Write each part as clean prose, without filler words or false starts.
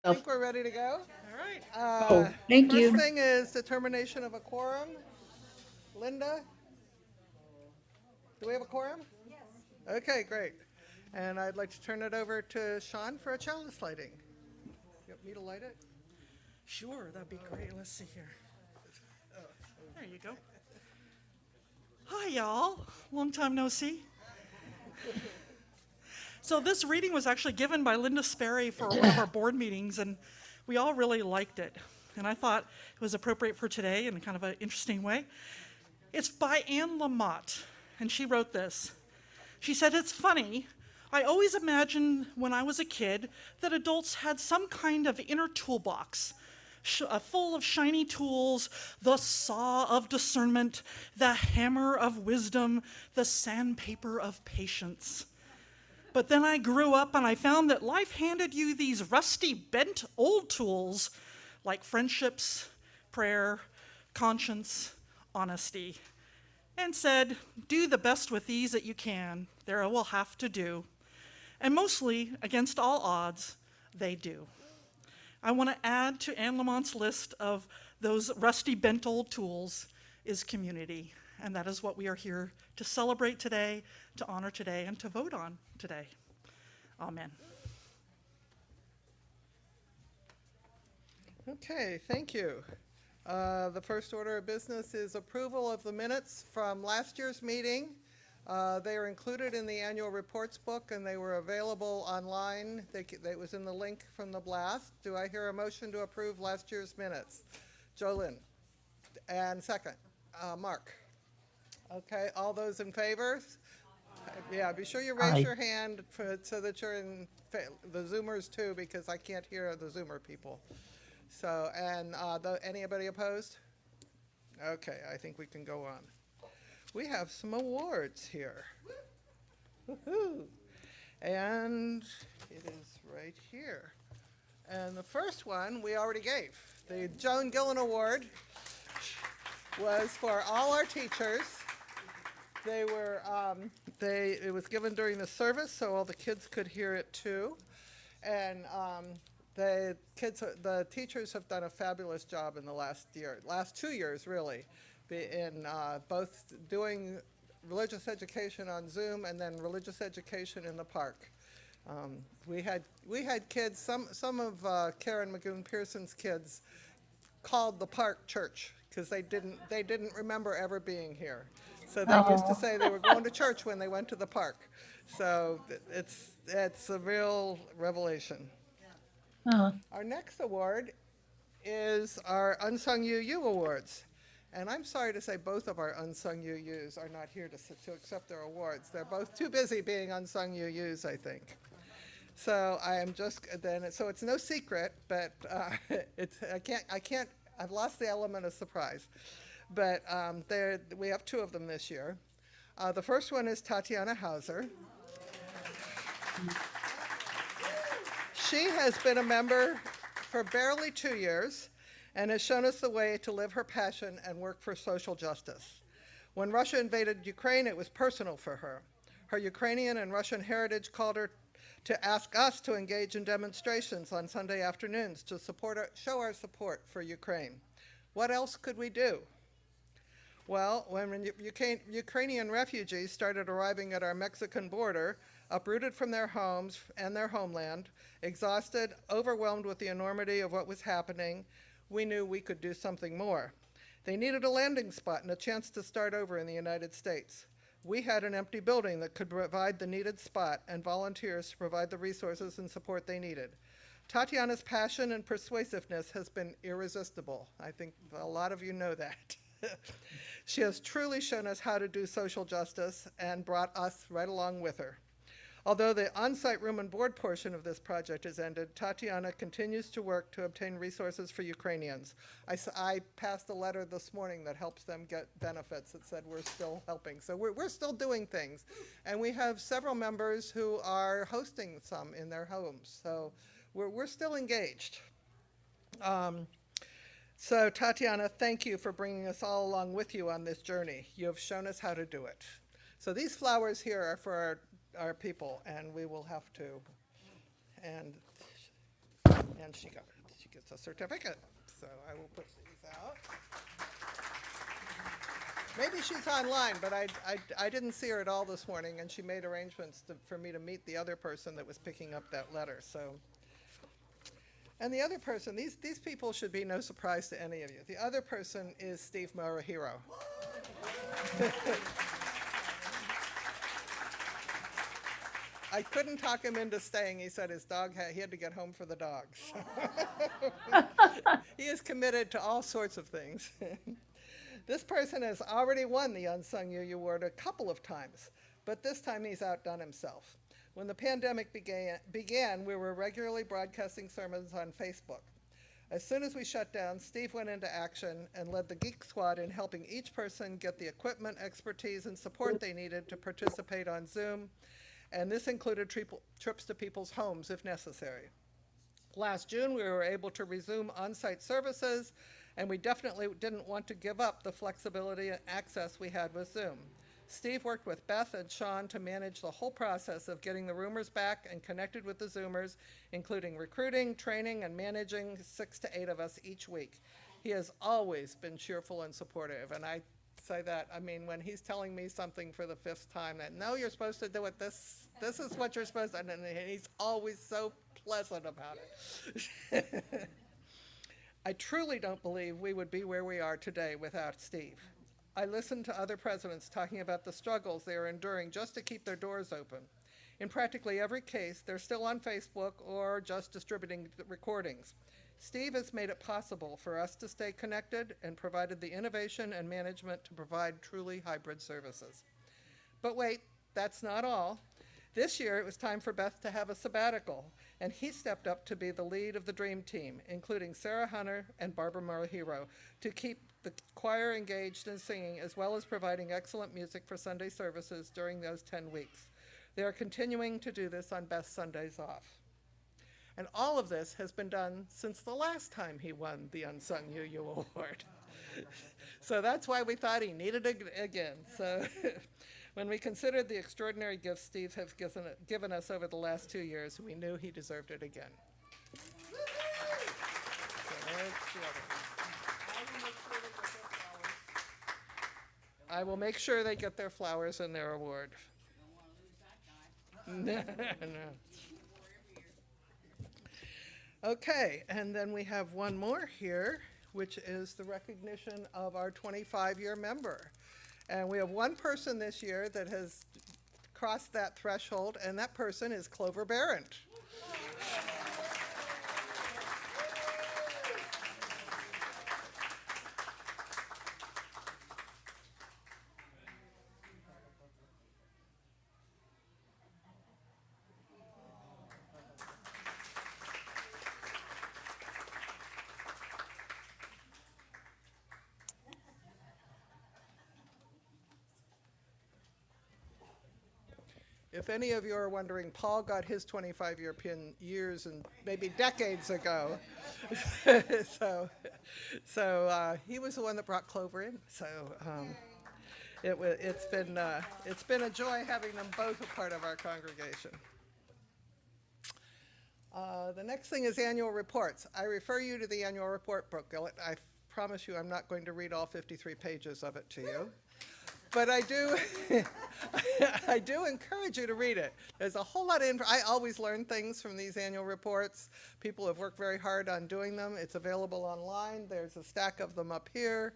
I think we're ready to go. All right. Thank First you. Thing is determination of a quorum. Linda, do we have a quorum? Yes. Okay, great. And I'd like to turn it over to Sean for a chalice lighting. You want me to light it? Sure, that'd be great. Let's see here. There you go. Hi, y'all. Long time no see. So this reading was actually given by Linda Sperry for one of our board meetings, and we all really liked it. And I thought it was appropriate for today in kind of an interesting way. It's by Anne Lamott, and she wrote this. She said, "It's funny. I always imagined when I was a kid that adults had some kind of inner toolbox, full of shiny tools, the saw of discernment, the hammer of wisdom, the sandpaper of patience. But then I grew up and I found that life handed you these rusty, bent old tools like friendships, prayer, conscience, honesty, and said, do the best with these that you can. There will have to do. And mostly, against all odds, they do." I want to add to Anne Lamont's list of those rusty, bent old tools is community. And that is what we are here to celebrate today, to honor today, and to vote on today. Amen. Okay, thank you. The first order of business is approval of the minutes from last year's meeting. They are included in the annual reports book, and they were available online. It was in the link from the blast. Do I hear a motion to approve last year's minutes? Jolynn. And second, Mark. Okay, all those in favor? Yeah, be sure you raise your hand so that you're in the Zoomers too, because I can't hear the Zoomer people. So, and anybody opposed? Okay, I think we can go on. We have some awards here. Woohoo! And it is right here. And the first one we already gave. The Joan Gillen Award was for all our teachers. They were, it was given during the service, so all the kids could hear it too. And the teachers have done a fabulous job in the last 2 years really, in both doing religious education on Zoom and then religious education in the park. We had kids, some of Karen Magoon Pearson's kids called the park church because they didn't remember ever being here. So they used to say they were going to church when they went to the park. So it's a real revelation. Our next award is our Unsung Uu Awards. And I'm sorry to say both of our Unsung UUs are not here to accept their awards. They're both too busy being Unsung UUs, I think. So I am so it's no secret, but I've lost the element of surprise. But we have two of them this year. The first one is Tatiana Hauser. She has been a member for barely 2 years and has shown us the way to live her passion and work for social justice. When Russia invaded Ukraine, it was personal for her. Her Ukrainian and Russian heritage called her to ask us to engage in demonstrations on Sunday afternoons to show our support for Ukraine. What else could we do? Well, when Ukrainian refugees started arriving at our Mexican border, uprooted from their homes and their homeland, exhausted, overwhelmed with the enormity of what was happening, we knew we could do something more. They needed a landing spot and a chance to start over in the United States. We had an empty building that could provide the needed spot and volunteers to provide the resources and support they needed. Tatiana's passion and persuasiveness has been irresistible. I think a lot of you know that. She has truly shown us how to do social justice and brought us right along with her. Although the on-site room and board portion of this project is ended, Tatiana continues to work to obtain resources for Ukrainians. I passed a letter this morning that helps them get benefits that said we're still helping. So we're still doing things. And we have several members who are hosting some in their homes. So we're still engaged. So Tatiana, thank you for bringing us all along with you on this journey. You have shown us how to do it. So these flowers here are for our people, and we will have to, and and she gets a certificate. So I will put these out. Maybe she's online, but I didn't see her at all this morning, and she made arrangements for me to meet the other person that was picking up that letter. So, and the other person, these people should be no surprise to any of you. The other person is Steve Morihiro. I couldn't talk him into staying. He said his dog he had to get home for the dogs. He is committed to all sorts of things. This person has already won the Unsung Uu Award a couple of times, but this time he's outdone himself. When the pandemic began, we were regularly broadcasting sermons on Facebook. As soon as we shut down, Steve went into action and led the Geek Squad in helping each person get the equipment, expertise, and support they needed to participate on Zoom, and this included trips to people's homes if necessary. Last June, we were able to resume on-site services, and we definitely didn't want to give up the flexibility and access we had with Zoom. Steve worked with Beth and Sean to manage the whole process of getting the roomers back and connected with the Zoomers, including recruiting, training, and managing 6 to 8 of us each week. He has always been cheerful and supportive, and I say that, I mean, when he's telling me something for the 5th time that, no, you're supposed to do it, this is what you're supposed to do, and he's always so pleasant about it. I truly don't believe we would be where we are today without Steve. I listened to other presidents talking about the struggles they are enduring just to keep their doors open. In practically every case, they're still on Facebook or just distributing recordings. Steve has made it possible for us to stay connected and provided the innovation and management to provide truly hybrid services. But wait, that's not all. This year, it was time for Beth to have a sabbatical, and he stepped up to be the lead of the Dream Team, including Sarah Hunter and Barbara Morihiro, to keep the choir engaged in singing, as well as providing excellent music for Sunday services during those 10 weeks. They are continuing to do this on Best Sundays Off. And all of this has been done since the last time he won the Unsung Uu Award. So that's why we thought he needed it again. So when we considered the extraordinary gifts Steve has given us over the last 2 years, we knew he deserved it again. I will make sure they get their flowers and their award. No. Okay, and then we have one more here, which is the recognition of our 25-year member. And we have one person this year that has crossed that threshold, and that person is Clover Barrett. If any of you are wondering, Paul got his 25-year pin years and maybe decades ago. so he was the one that brought Clover in. So it's been a joy having them both a part of our congregation. The next thing is annual reports. I refer you to the annual report book. I promise you I'm not going to read all 53 pages of it to you. But I do, I do encourage you to read it. There's a whole lot of I always learn things from these annual reports. People have worked very hard on doing them. It's available online. There's a stack of them up here.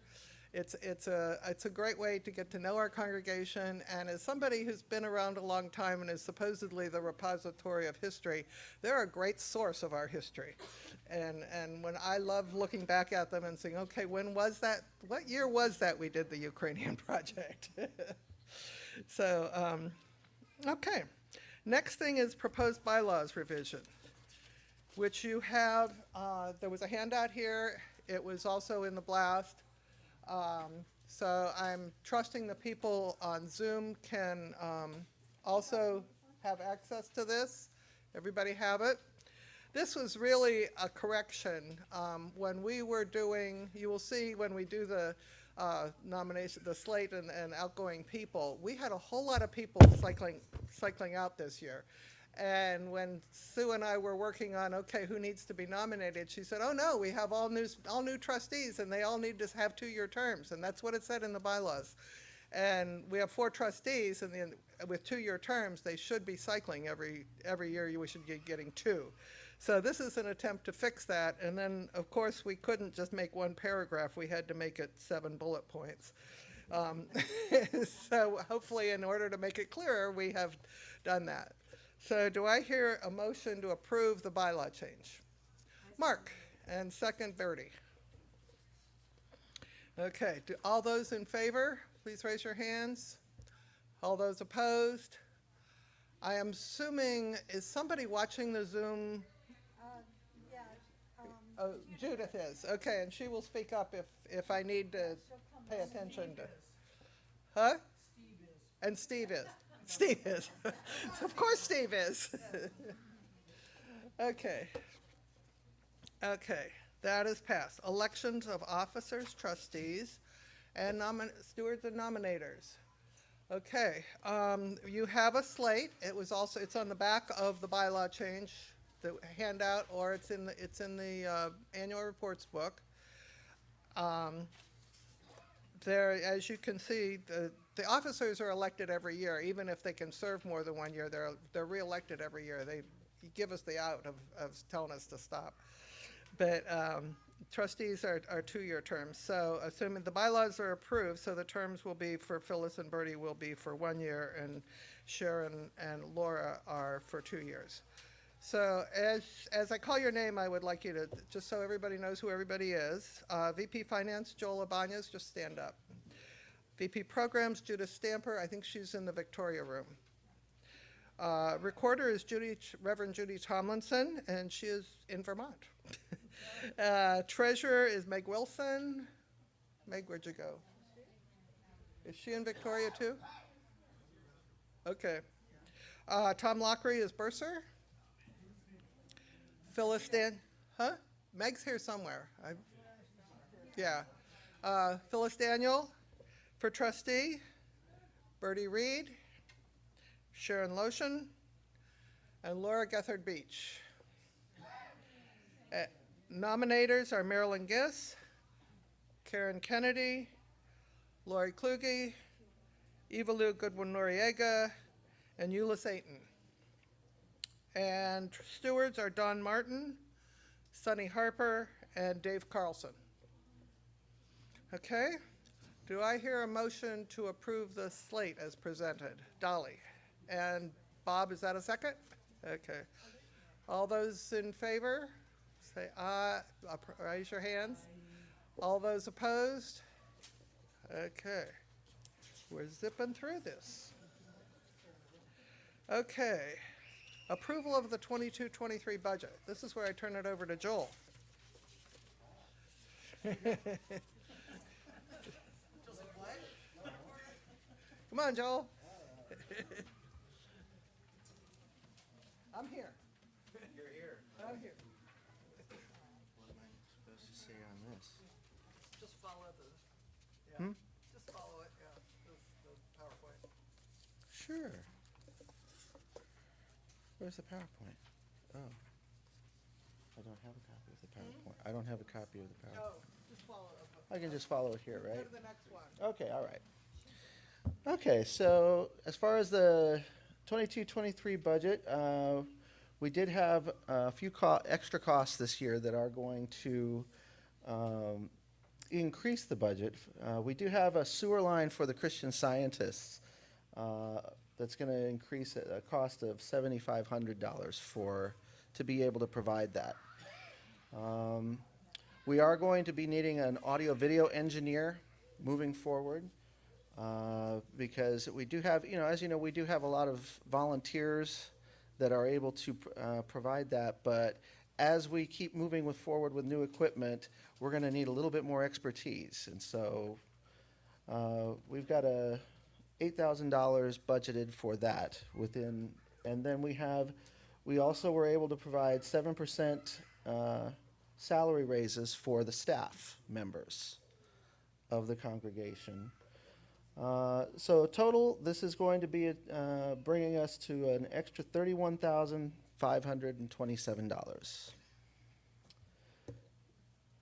It's a great way to get to know our congregation. And as somebody who's been around a long time and is supposedly the repository of history, they're a great source of our history. And when I love looking back at them and saying, okay, when was that? What year was that we did the Ukrainian project? So, okay. Next thing is proposed bylaws revision, which you have, there was a handout here. It was also in the blast. So I'm trusting the people on Zoom can also have access to this. Everybody have it? This was really a correction. When we were doing, you will see when we do the nomination, the slate and outgoing people, we had a whole lot of people cycling out this year. And when Sue and I were working on, okay, who needs to be nominated, she said, oh no, we have all new trustees and they all need to have 2-year terms. And that's what it said in the bylaws. And we have 4 trustees, and then with 2-year terms, they should be cycling every year. We should be getting 2. So this is an attempt to fix that. And then, of course, we couldn't just make 1 paragraph. We had to make it 7 bullet points. So hopefully, in order to make it clearer, we have done that. So do I hear a motion to approve the bylaw change? Mark, and second, Verdi. Okay, all those in favor, please raise your hands. All those opposed? I am assuming, is somebody watching the Zoom? Yeah. Oh, Judith is. Okay, and she will speak up if I need to pay attention to. Huh? And Steve is. Steve is. Of course Steve is. Okay. Okay, that is passed. Elections of officers, trustees, and stewards and nominators. Okay, you have a slate. It's on the back of the bylaw change, the handout, or it's in the annual reports book. There, as you can see, the officers are elected every year. Even if they can serve more than 1 year, they're reelected every year. They give us the out of telling us to stop. But trustees are 2-year terms. So assuming the bylaws are approved, so the terms will be for Phyllis and Bertie will be for 1 year, and Sharon and Laura are for 2 years. So as I call your name, I would like you to, just so everybody knows who everybody is. VP Finance, Joel Ibanez, just stand up. VP Programs, Judith Stamper, I think she's in the Victoria room. Recorder is Reverend Judy Tomlinson, and she is in Vermont. Treasurer is Meg Wilson. Meg, where'd you go? Is she in Victoria too? Okay. Tom Lockery is Bursar. Phyllis huh? Meg's here somewhere. Yeah. Phyllis Daniel for trustee. Bertie Reed. Sharon Lotion. And Laura Gethard Beach. Nominators are Marilyn Giss, Karen Kennedy, Lori Kluge, Evalu Goodwin-Noriega, and Eula Satan. And stewards are Don Martin, Sonny Harper, and Dave Carlson. Okay, do I hear a motion to approve the slate as presented? Dolly. And Bob, is that a second? Okay. All those in favor? Say aye, raise your hands. All those opposed? Okay, we're zipping through this. Okay, approval of the 22-23 budget. This is where I turn it over to Joel. Come on, Joel. I'm here. You're here. I'm here. What am I supposed to say on this? Just follow the, just follow it, yeah, the PowerPoint. Sure. Where's the PowerPoint? Oh. I don't have a copy of the PowerPoint. I don't have a copy of the Oh, PowerPoint. just follow it. I can just follow it here, Go right? to the next one. Okay, all right. Okay, so as far as the 22-23 budget, we did have a few extra costs this year that are going to increase the budget. We do have a sewer line for the Christian Scientists that's going to increase a cost of $7,500 to be able to provide that. We are going to be needing an audio-video engineer moving forward. Because we do have, as you know, we do have a lot of volunteers that are able to provide that, but as we keep moving forward with new equipment, we're going to need a little bit more expertise. And so we've got $8,000 budgeted for that within, and then we also were able to provide 7% salary raises for the staff members of the congregation. So total, this is going to be bringing us to an extra $31,527.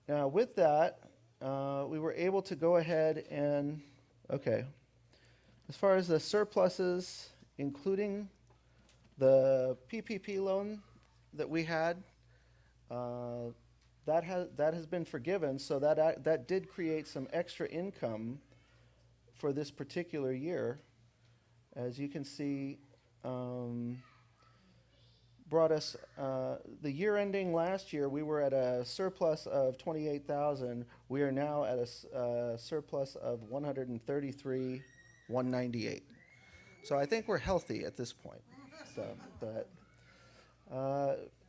Now, with that, we were able to go ahead and, okay, as far as the surpluses, including the PPP loan that we had, that has been forgiven, so that did create some extra income for this particular year. As you can see, brought us, the year ending last year, we were at a surplus of 28,000. We are now at a surplus of 133,198. So I think we're healthy at this point. So,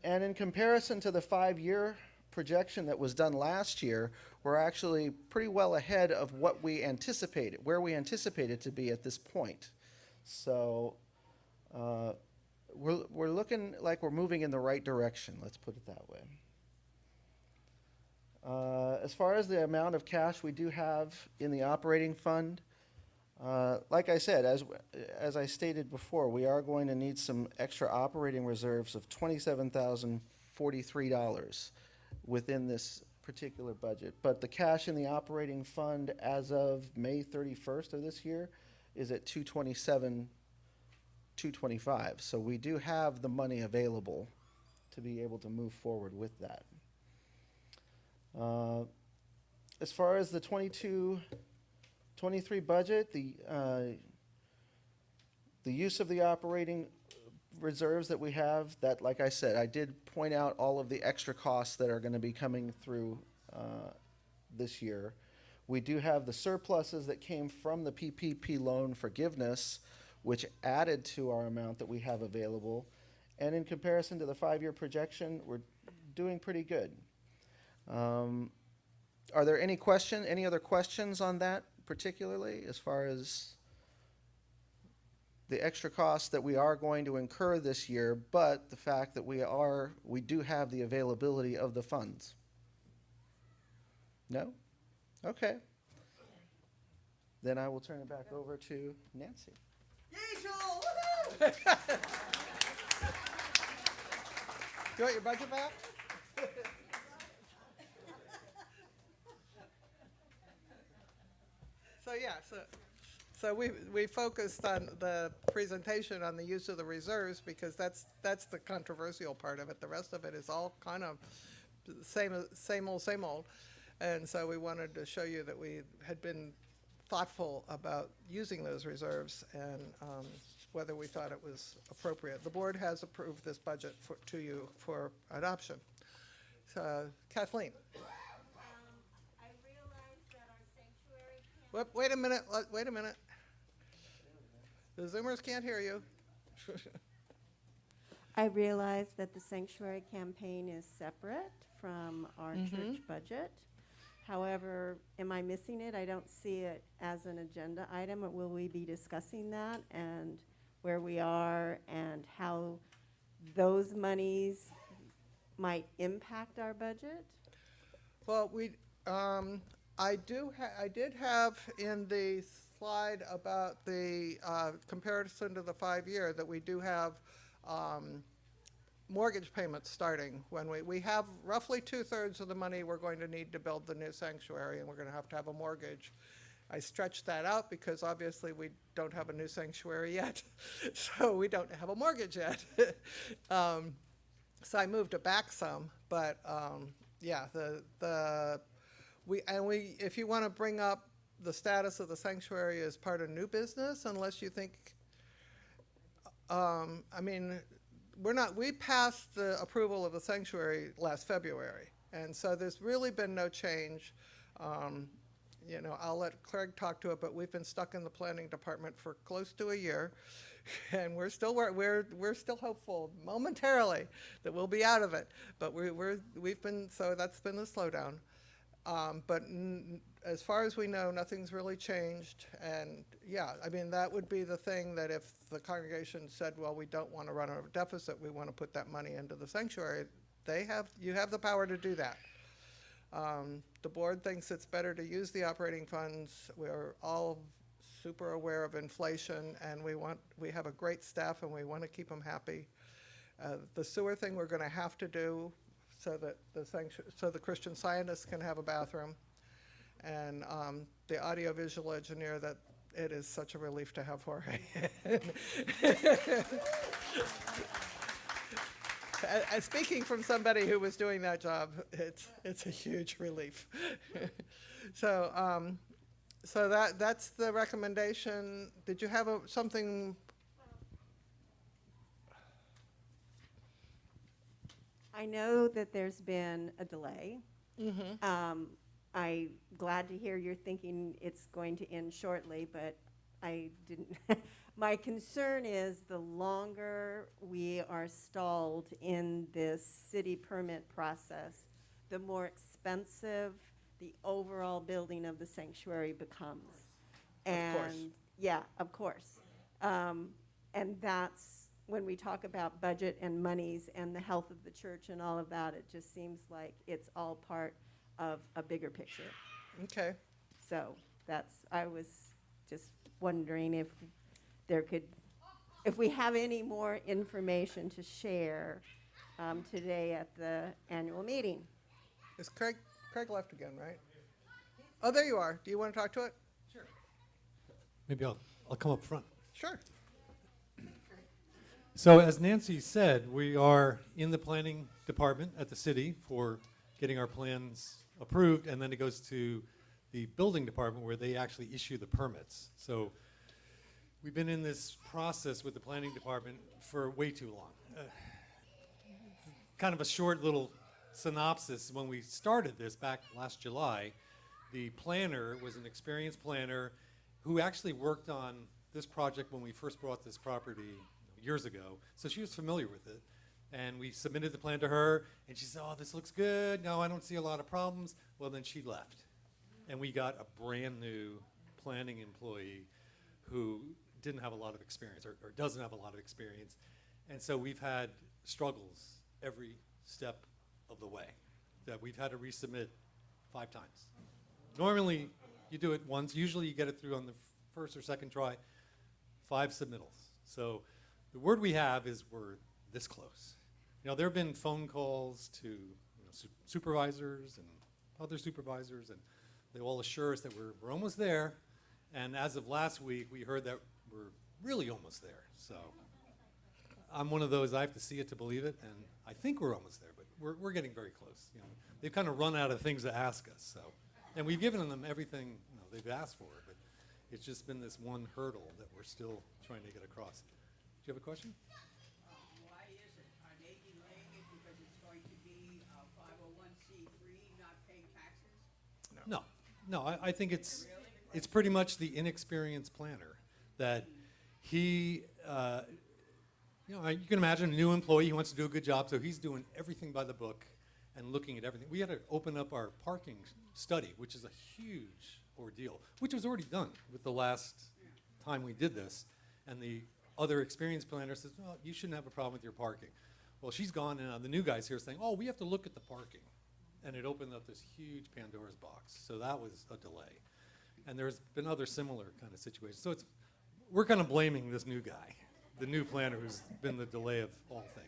and in comparison to the 5-year projection that was done last year, we're actually pretty well ahead of what we anticipated, where we anticipated to be at this point. So we're looking like we're moving in the right direction, let's put it that way. As far as the amount of cash we do have in the operating fund, like I said, as I stated before, we are going to need some extra operating reserves of $27,043 within this particular budget. But the cash in the operating fund as of May 31st of this year is at $227,225. So we do have the money available to be able to move forward with that. As far as the 22-23 budget, the use of the operating reserves that we have, that, like I said, I did point out all of the extra costs that are going to be coming through this year. We do have the surpluses that came from the PPP loan forgiveness, which added to our amount that we have available. And in comparison to the 5-year projection, we're doing pretty good. Are there any other questions on that particularly, as far as the extra costs that we are going to incur this year, but the fact that we do have the availability of the funds? No? Okay. Then I will turn it back over to Nancy. Yay, Joel! Woohoo! You want your budget back? So yeah, so we focused on the presentation on the use of the reserves because that's the controversial part of it. The rest of it is all kind of same old. And so we wanted to show you that we had been thoughtful about using those reserves and whether we thought it was appropriate. The board has approved this budget to you for adoption. So, Kathleen. I realize that our sanctuary camp. Wait a minute. The Zoomers can't hear you. I realize that the sanctuary campaign is separate from our church budget. However, am I missing it? I don't see it as an agenda item. Or will we be discussing that and where we are and how those monies might impact our budget? Well, I did have in the slide about the comparison to the 5-year that we do have mortgage payments starting when we have roughly 2/3 of the money we're going to need to build the new sanctuary, and we're going to have a mortgage. I stretched that out because obviously we don't have a new sanctuary yet, so we don't have a mortgage yet. So I moved it back some, but yeah, if you want to bring up the status of the sanctuary as part of new business, unless you think, I mean, we passed the approval of the sanctuary last February, and so there's really been no change. You know, I'll let Craig talk to it, but we've been stuck in the planning department for close to a year, and we're still hopeful momentarily that we'll be out of it. But so that's been the slowdown. But as far as we know, nothing's really changed. And yeah, I mean, that would be the thing that if the congregation said, well, we don't want to run a deficit, we want to put that money into the sanctuary, you have the power to do that. The board thinks it's better to use the operating funds. We're all super aware of inflation, and we have a great staff, and we want to keep them happy. The sewer thing we're going to have to do so that the Christian Scientists can have a bathroom, and the audiovisual engineer, that it is such a relief to have Jorge. Speaking from somebody who was doing that job, it's a huge relief. So that's the recommendation. Did you have something? I know that there's been a delay. I'm glad to hear you're thinking it's going to end shortly, but I didn't. My concern is the longer we are stalled in this city permit process, the more expensive the overall building of the sanctuary becomes. And course. yeah, of course. And that's when we talk about budget and monies and the health of the church and all of that, it just seems like it's all part of a bigger picture. Okay. So I was just wondering if we have any more information to share today at the annual meeting. Is Craig left again, right? Oh, there you are. Do you want to talk to it? Sure. Maybe I'll come up front. Sure. So as Nancy said, we are in the planning department at the city for getting our plans approved, and then it goes to the building department where they actually issue the permits. So we've been in this process with the planning department for way too long. Kind of a short little synopsis. When we started this back last July, the planner was an experienced planner who actually worked on this project when we first bought this property years ago. So she was familiar with it. And we submitted the plan to her, and she said, oh, this looks good. No, I don't see a lot of problems. Well, then she left. And we got a brand new planning employee who didn't have a lot of experience or doesn't have a lot of experience. And so we've had struggles every step of the way that we've had to resubmit 5 times. Normally, you do it once. Usually you get it through on the first or second try. 5 submittals. So the word we have is we're this close. You know, there have been phone calls to supervisors and other supervisors, and they all assure us that we're almost there. And as of last week, we heard that we're really almost there. So I'm one of those, I have to see it to believe it, and I think we're almost there, but we're getting very close. You know, they've kind of run out of things to ask us. So, and we've given them everything they've asked for, but it's just been this one hurdle that we're still trying to get across. Do you have a question? Why is it? Are they delaying it because it's going to be 501c3, not paying taxes? No, I think it's pretty much the inexperienced planner that he, you can imagine a new employee, he wants to do a good job, so he's doing everything by the book and looking at everything. We had to open up our parking study, which is a huge ordeal, which was already done with the last time we did this, and the other experienced planner says, well, you shouldn't have a problem with your parking. Well, she's gone, and the new guy's here saying, oh, we have to look at the parking. And it opened up this huge Pandora's box. So that was a delay. And there's been other similar kind of situations. So we're kind of blaming this new guy, the new planner who's been the delay of all things.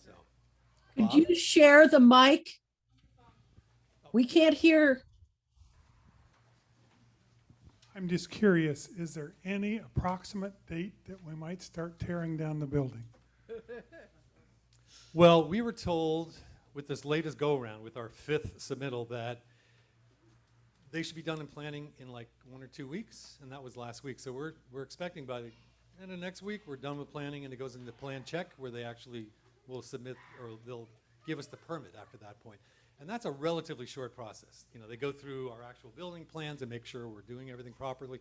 So, Could you share the mic? We can't hear. I'm just curious, is there any approximate date that we might start tearing down the building? well, we were told with this latest go-around, with our 5th submittal, that they should be done in planning in like 1 or 2 weeks, and that was last week. So we're expecting by the end of next week, we're done with planning, and it goes into plan check, where they actually will submit, or they'll give us the permit after that point. And that's a relatively short process. You know, they go through our actual building plans and make sure we're doing everything properly.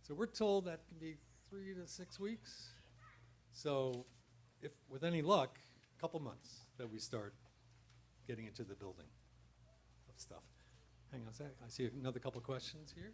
So we're told that can be 3 to 6 weeks. So if with any luck, a couple months that we start getting into the building of stuff. Hang on a sec. I see another couple questions here.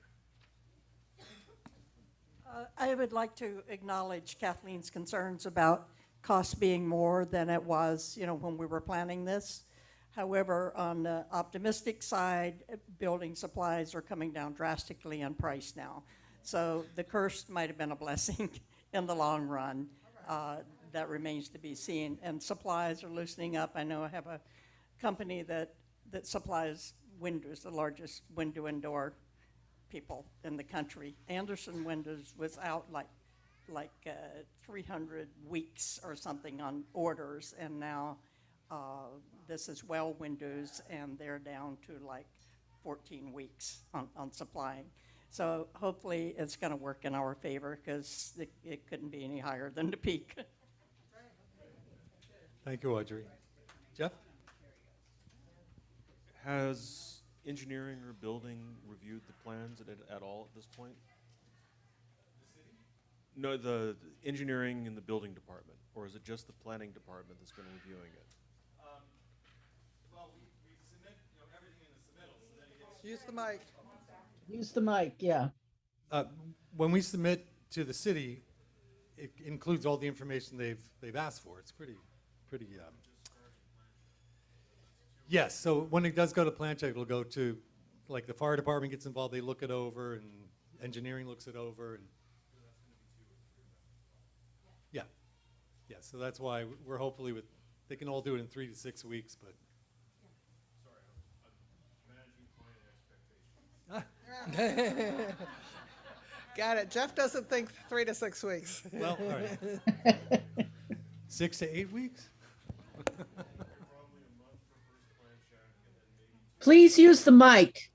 I would like to acknowledge Kathleen's concerns about cost being more than it was, when we were planning this. However, on the optimistic side, building supplies are coming down drastically in price now. So the curse might have been a blessing in the long run. That remains to be seen. And supplies are loosening up. I know I have a company that supplies windows, the largest window and door people in the country. Anderson Windows was out like 300 weeks or something on orders, and now this is Well Windows, and they're down to like 14 weeks on supplying. So hopefully it's going to work in our favor, because it couldn't be any higher than the peak. Thank you, Audrey. Jeff? Has engineering or building reviewed the plans at all at this point? No, the engineering and the building department, or is it just the planning department that's been reviewing it? Well, we submit everything in the submittal, so then it gets... Use the mic. Use the mic, yeah. When we submit to the city, it includes all the information they've asked for. It's pretty. Yes. So when it does go to plan check, it'll go to, like, the fire department gets involved. They look it over, and engineering looks it over, and yeah. So that's why we're hopefully they can all do it in 3 to 6 weeks, but. Got it. Jeff doesn't think 3 to 6 weeks. Well, all right. 6 to 8 weeks? Please use the mic.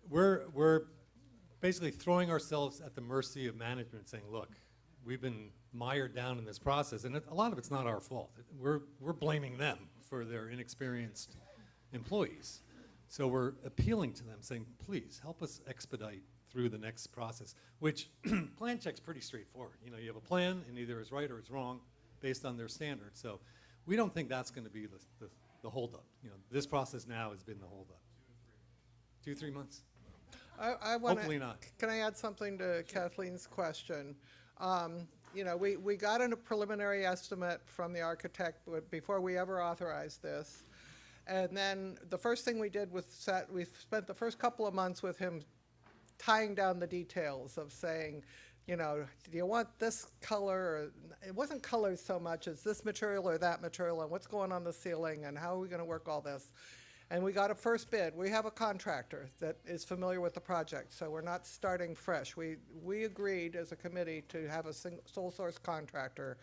We're basically throwing ourselves at the mercy of management, saying, look, we've been mired down in this process, and a lot of it's not our fault. We're blaming them for their inexperienced employees. So we're appealing to them, saying, please help us expedite through the next process, which plan check's pretty straightforward. You have a plan, and either it's right or it's wrong based on their standards. So we don't think that's going to be the holdup. This process now has been the holdup. 2-3 months? I wanna, Hopefully not. Can I add something to Kathleen's question? We got a preliminary estimate from the architect before we ever authorized this. And then the first thing we did was we spent the first couple of months with him tying down the details of saying, do you want this color? Or, it wasn't colors so much as this material or that material, and what's going on the ceiling, and how are we going to work all this? And we got a first bid. We have a contractor that is familiar with the project, so we're not starting fresh. We agreed as a committee to have a sole source contractor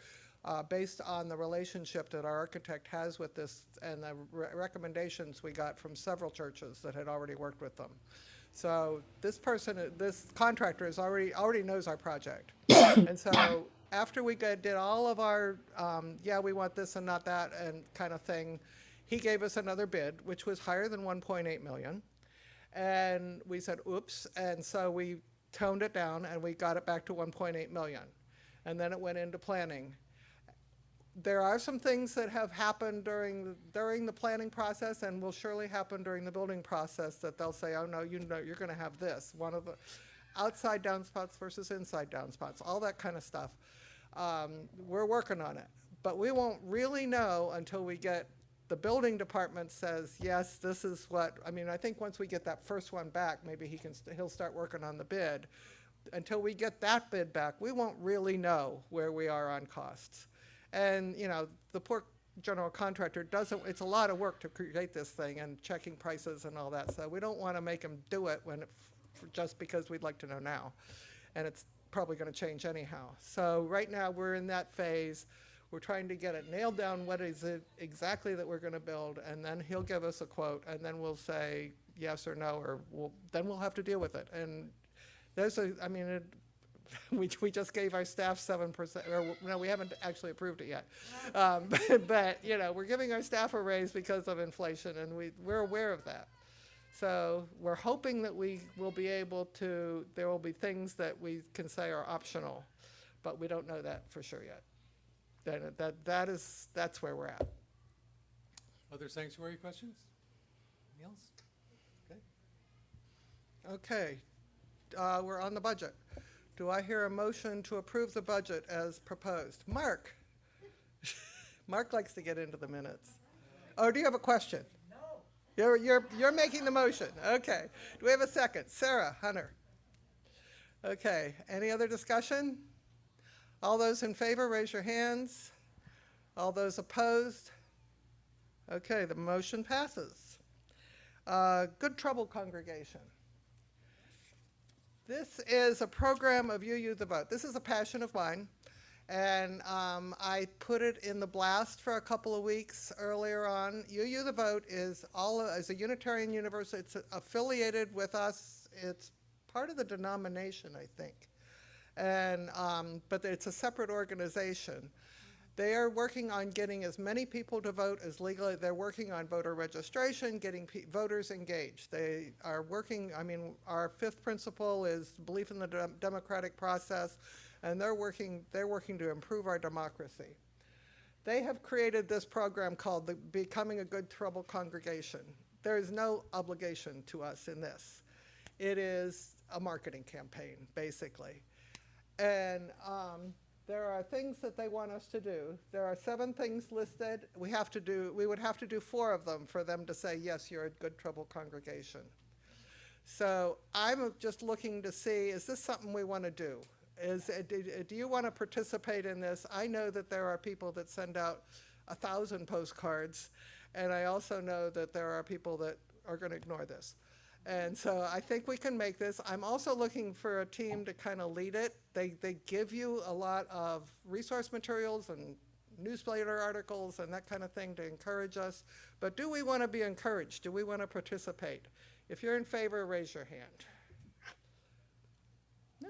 based on the relationship that our architect has with this and the recommendations we got from several churches that had already worked with them. So this contractor already knows our project. And so after we did all of our, we want this and not that and kind of thing, he gave us another bid, which was higher than 1.8 million. And we said, oops. And so we toned it down and we got it back to 1.8 million. And then it went into planning. There are some things that have happened during the planning process and will surely happen during the building process that they'll say, oh no, you're going to have this. One of the outside downspouts versus inside downspouts, all that kind of stuff. We're working on it. But we won't really know until we get the building department says, yes, this is what, I think once we get that first one back, maybe he'll start working on the bid. Until we get that bid back, we won't really know where we are on costs. And, the poor general contractor it's a lot of work to create this thing and checking prices and all that. So we don't want to make him do it just because we'd like to know now. And it's probably going to change anyhow. So right now we're in that phase. We're trying to get it nailed down, what is it exactly that we're going to build, and then he'll give us a quote, and then we'll say yes or no, or then we'll have to deal with it. And we just gave our staff 7%, or no, we haven't actually approved it yet. But we're giving our staff a raise because of inflation, and we're aware of that. So we're hoping that we will be able to, there will be things that we can say are optional, but we don't know that for sure yet. That's where we're at. Other sanctuary questions? Anything else? Okay. We're on the budget. Do I hear a motion to approve the budget as proposed? Mark? Mark likes to get into the minutes. Oh, do you have a question? No. You're making the motion. Okay. Do we have a second? Sarah Hunter. Okay, any other discussion? All those in favor, raise your hands. All those opposed? Okay, the motion passes. Good Trouble Congregation. This is a program of UU the Vote. This is a passion of mine, and I put it in the blast for a couple of weeks earlier on. UU the Vote is a Unitarian university. It's affiliated with us. It's part of the denomination, I think, and but it's a separate organization. They are working on getting as many people to vote as legally. They're working on voter registration, getting voters engaged. They are working, I mean, our fifth principle is belief in the democratic process, and they're working to improve our democracy. They have created this program called the Becoming a Good Trouble Congregation. There is no obligation to us in this. It is a marketing campaign, basically. And there are things that they want us to do. There are 7 things listed. We would have to do 4 of them for them to say, yes, you're a Good Trouble Congregation. So I'm just looking to see, is this something we want to do? Do you want to participate in this? I know that there are people that send out 1,000 postcards, and I also know that there are people that are going to ignore this. And so I think we can make this. I'm also looking for a team to kind of lead it. They give you a lot of resource materials and newsletter articles and that kind of thing to encourage us. But do we want to be encouraged? Do we want to participate? If you're in favor, raise your hand.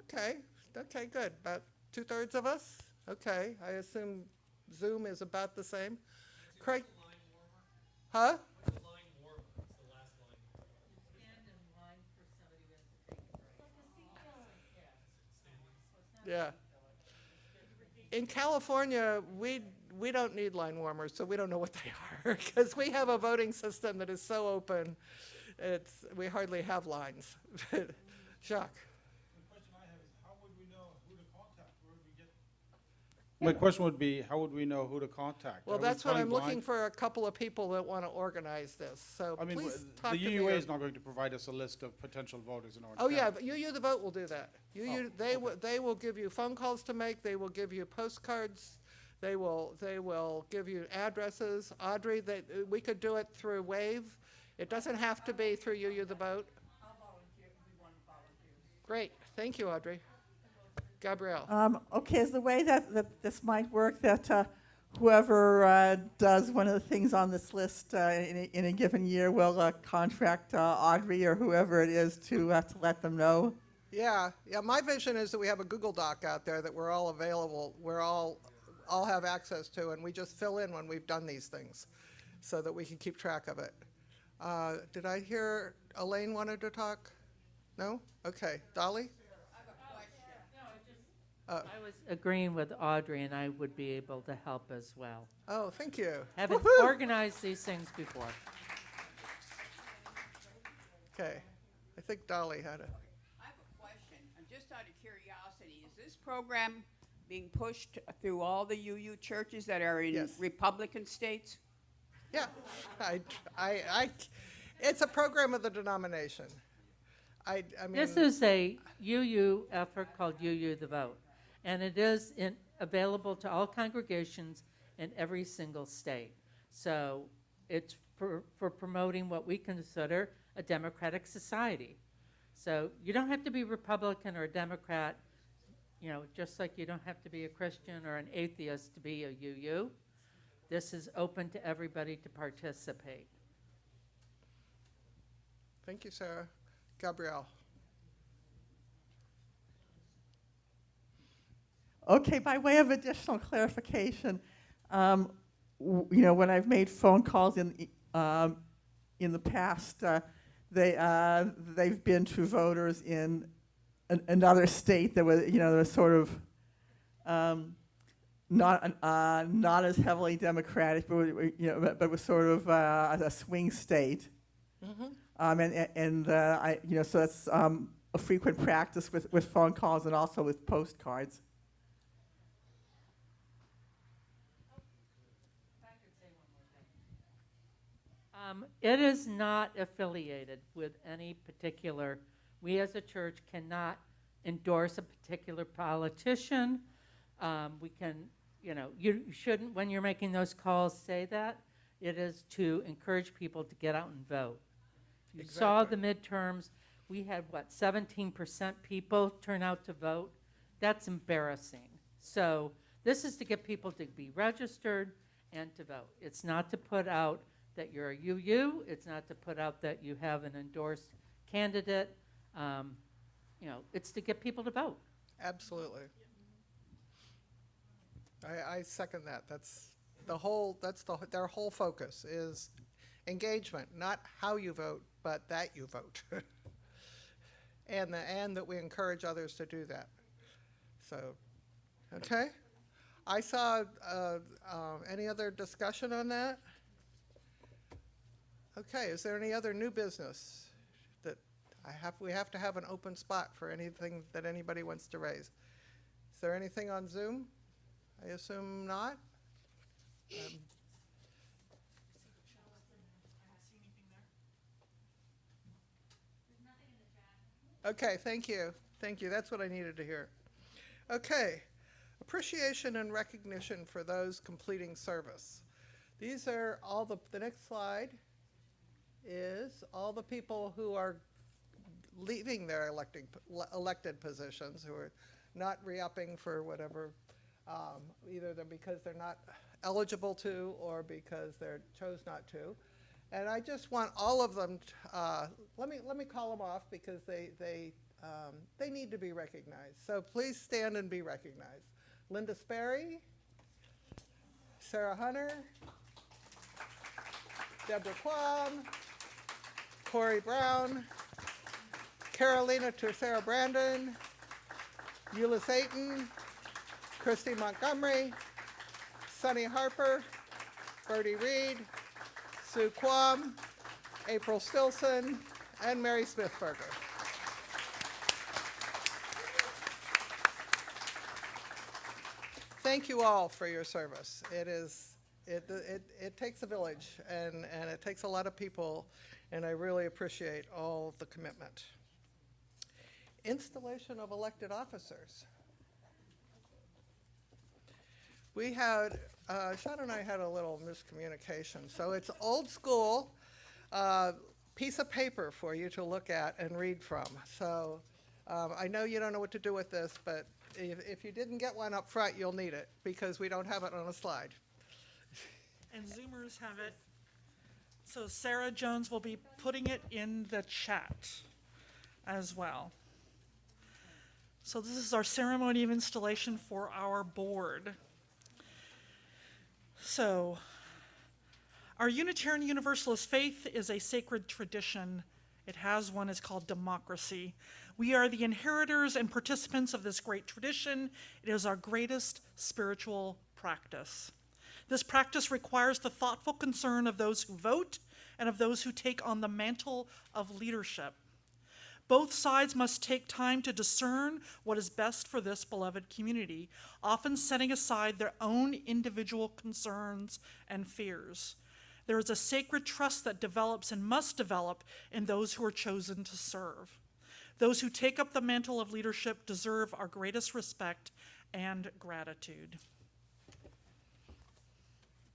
Okay, good. About 2/3 of us? Okay, I assume Zoom is about the same. Craig? Huh? Yeah. In California, we don't need line warmers, so we don't know what they are, because we have a voting system that is so open, we hardly have lines. Jacques? My question would be, how would we know who to contact? Well, Are we that's what going I'm looking blind? for, a couple of people that want to organize this, so I mean, please talk the to me. UUA is not going to provide us a list of potential voters in Orange Oh, County. yeah, but UU the Vote will do that. They will give you phone calls to make, they will give you postcards, they will give you addresses. Audrey, we could do it through Wave. It doesn't have to be through UU the Vote. I'll volunteer, we want volunteers. Great, thank you, Audrey. Gabrielle? Okay, is the way that this might work that whoever does one of the things on this list in a given year will contract Audrey or whoever it is to let them know? Yeah, my vision is that we have a Google Doc out there that we're all available, we're all have access to, and we just fill in when we've done these things so that we can keep track of it. Did I hear Elaine wanted to talk? No? Okay, Dolly? I was agreeing with Audrey, and I would be able to help as well. Oh, thank you. Haven't Woohoo! organized these things before. Okay, I think Dolly had a. I have a question, just out of curiosity, is this program being pushed through all the UU churches that are in Yes. Republican states? Yeah, it's a program of the denomination. I mean. This is a UU effort called UU the Vote, and it is available to all congregations in every single state. So it's for promoting what we consider a democratic society. So you don't have to be Republican or a Democrat, just like you don't have to be a Christian or an atheist to be a UU. This is open to everybody to participate. Thank you, Sarah. Gabrielle? Okay, by way of additional clarification, when I've made phone calls in the past, they've been to voters in another state that was sort of not as heavily Democratic, but was sort of a swing state. Mm-hmm. So that's a frequent practice with phone calls and also with postcards. It is not affiliated with any particular. We as a church cannot endorse a particular politician. We can, you shouldn't, when you're making those calls, say that. It is to encourage people to get out and vote. You saw the midterms. We had, 17% people turn out to vote? That's embarrassing. So this is to get people to be registered and to vote. It's not to put out that you're a UU. It's not to put out that you have an endorsed candidate. It's to get people to vote. Absolutely. I second that. That's their whole focus is engagement, not how you vote, but that you vote. and that we encourage others to do that. So, okay. I saw any other discussion on that? Okay, is there any other new business that we have to have an open spot for anything that anybody wants to raise? Is there anything on Zoom? I assume not. Okay, thank you. Thank you. That's what I needed to hear. Okay, appreciation and recognition for those completing service. These are all the next slide is all the people who are leaving their elected positions, who are not re-upping for whatever, either because they're not eligible to or because they chose not to. And I just want all of them, let me call them off because they need to be recognized. So please stand and be recognized. Linda Sperry, Sarah Hunter, Deborah Quam, Corey Brown, Carolina Tercera Brandon, Eula Satan, Christy Montgomery, Sunny Harper, Bertie Reed, Sue Quam, April Stilson, and Mary Smithberger. Thank you all for your service. It takes a village, and it takes a lot of people, and I really appreciate all the commitment. Installation of elected officers. We had, Sean and I had a little miscommunication. So it's old school piece of paper for you to look at and read from. So I know you don't know what to do with this, but if you didn't get one up front, you'll need it because we don't have it on a slide. And Zoomers have it. So Sarah Jones will be putting it in the chat as well. So this is our ceremony of installation for our board. So our Unitarian Universalist faith is a sacred tradition. It has one, it's called democracy. We are the inheritors and participants of this great tradition. It is our greatest spiritual practice. This practice requires the thoughtful concern of those who vote and of those who take on the mantle of leadership. Both sides must take time to discern what is best for this beloved community, often setting aside their own individual concerns and fears. There is a sacred trust that develops and must develop in those who are chosen to serve. Those who take up the mantle of leadership deserve our greatest respect and gratitude.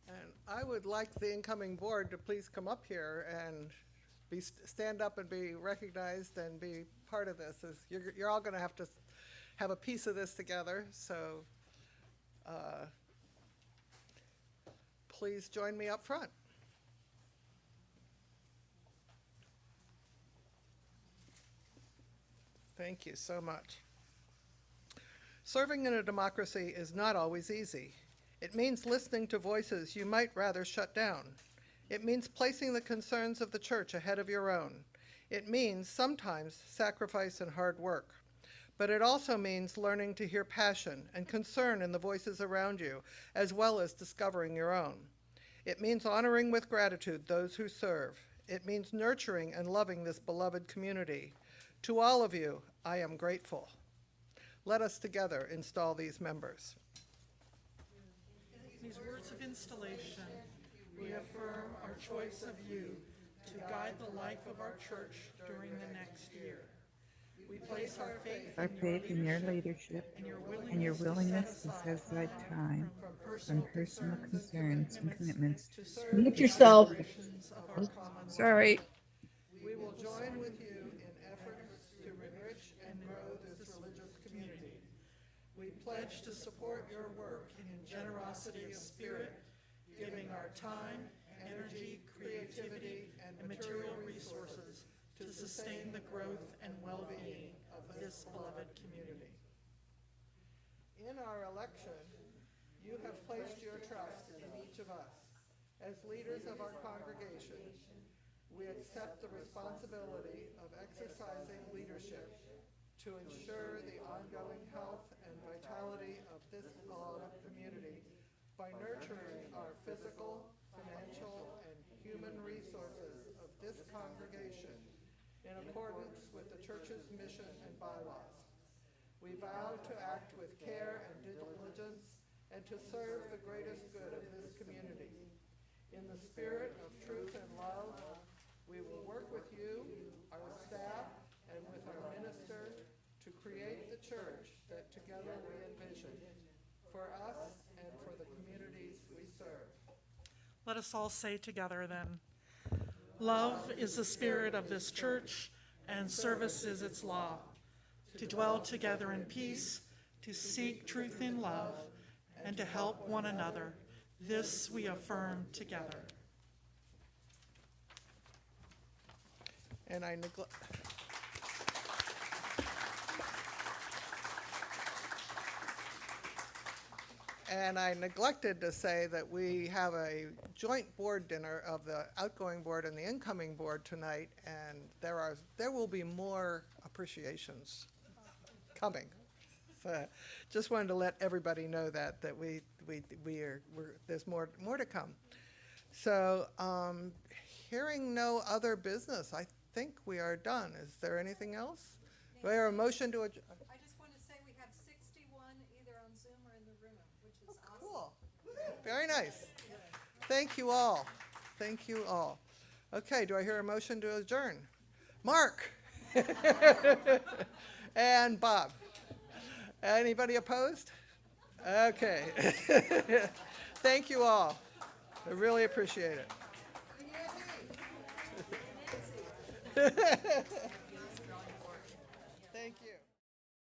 And I would like the incoming board to please come up here and stand up and be recognized and be part of this. You're all going to have a piece of this together. So please join me up front. Thank you so much. Serving in a democracy is not always easy. It means listening to voices you might rather shut down. It means placing the concerns of the church ahead of your own. It means sometimes sacrifice and hard work. But it also means learning to hear passion and concern in the voices around you, as well as discovering your own. It means honoring with gratitude those who serve. It means nurturing and loving this beloved community. To all of you, I am grateful. Let us together install these members. These words of installation, we affirm our choice of you to guide the life of our church during the next year. We place our faith in your leadership and your willingness to set aside time from personal concerns and commitments. Mute yourself. Sorry. We will join with you in efforts to enrich and grow this religious community. We pledge to support your work in generosity of spirit, giving our time, energy, creativity, and material resources to sustain the growth and well-being of this beloved community. In our election, you have placed your trust in each of us. As leaders of our congregation, we accept the responsibility of exercising leadership to ensure the ongoing health and vitality of this beloved community by nurturing our physical, financial, and human resources of this congregation in accordance with the church's mission and bylaws. We vow to act with care and diligence and to serve the greatest good of this community. In the spirit of truth and love, we will work with you, our staff, and with our minister to create the church that together we envision for us and for the communities we serve. Let us all say together then, love is the spirit of this church, and service is its law. To dwell together in peace, to seek truth in love, and to help one another. This we affirm together. And I neglected to say that we have a joint board dinner of the outgoing board and the incoming board tonight, and there will be more appreciations coming. So just wanted to let everybody know that there's more to come. So hearing no other business, I think we are done. Is there anything else? Do I hear a motion to adjourn? I just want to say we have 61 either on Zoom or in the room, which is awesome. Cool. Very nice. Thank you all. Thank you all. Okay, do I hear a motion to adjourn? Mark. And Bob. Anybody opposed? Okay. Thank you all. I really appreciate it.